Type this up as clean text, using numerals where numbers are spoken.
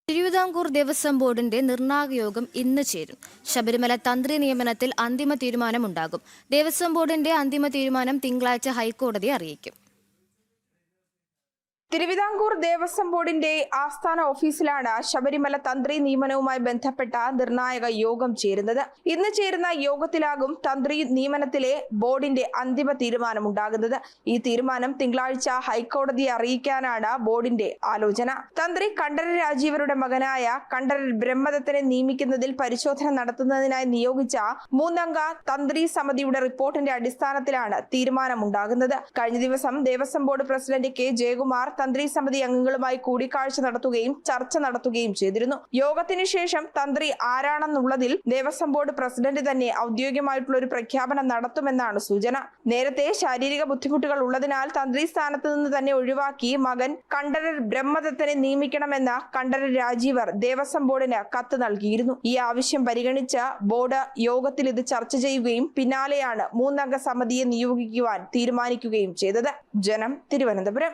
തിരുവിതാംകൂർ ദേവസ്വം ബോർഡിന്റെ നിർണായക യോഗം ഇന്ന് ചേരും. ശബരിമല തന്ത്രി നിയമനത്തിൽ അന്തിമ തീരുമാനമുണ്ടാകും. ദേവസ്വം ബോർഡിന്റെ അന്തിമ തീരുമാനം തിങ്കളാഴ്ച ഹൈക്കോടതിയെ അറിയിക്കും. തിരുവിതാംകൂർ ദേവസ്വം ബോർഡിന്റെ ആസ്ഥാന ഓഫീസിലാണ് ശബരിമല തന്ത്രി നിയമനവുമായി ബന്ധപ്പെട്ട നിർണായക യോഗം ചേരുന്നത്. ഇന്ന് ചേരുന്ന യോഗത്തിലാകും തന്ത്രി നിയമനത്തിലെ ബോർഡിന്റെ അന്തിമ തീരുമാനമുണ്ടാകുന്നത്. ഈ തീരുമാനം തിങ്കളാഴ്ച ഹൈക്കോടതിയെ അറിയിക്കാനാണ് ബോർഡിന്റെ ആലോചന. തന്ത്രി കണ്ഠരര് രാജീവരുടെ മകനായ കണ്ഠരര് ബ്രഹ്മദത്തനെ നിയമിക്കുന്നതിൽ പരിശോധന നടത്തുന്നതിനായി നിയോഗിച്ച 3-അംഗ തന്ത്രി സമിതിയുടെ റിപ്പോർട്ടിന്റെ അടിസ്ഥാനത്തിലാണ് തീരുമാനമുണ്ടാകുന്നത്. കഴിഞ്ഞ ദിവസം Devaswom board president K Jayakumar തന്ത്രി സമിതി അംഗങ്ങളുമായി കൂടിക്കാഴ്ച നടത്തുകയും ചർച്ച നടത്തുകയും ചെയ്തിരുന്നു. യോഗത്തിന് ശേഷം തന്ത്രി ആരാണെന്നുള്ളതിൽ ദേവസ്വം ബോർഡ് പ്രസിഡന്റ് തന്നെ ഔദ്യോഗികമായിട്ടുള്ള ഒരു പ്രഖ്യാപനം നടത്തുമെന്നാണ് സൂചന. നേരത്തെ ശാരീരിക ബുദ്ധിമുട്ടുകൾ ഉള്ളതിനാൽ തന്ത്രി സ്ഥാനത്ത് നിന്ന് തന്നെ ഒഴിവാക്കി മകൻ കണ്ഠരര് ബ്രഹ്മദത്തനെ നിയമിക്കണമെന്ന കണ്ഠരര് രാജീവർ ദേവസ്വം ബോർഡിന് കത്ത് നൽകിയിരുന്നു. ഈ ആവശ്യം പരിഗണിച്ച ബോർഡ് യോഗത്തിൽ ഇത് ചർച്ച ചെയ്യുകയും പിന്നാലെയാണ് 3-അംഗ സമിതിയെ നിയോഗിക്കുവാൻ തീരുമാനിക്കുകയും ചെയ്തത്. ജനം, തിരുവനന്തപുരം.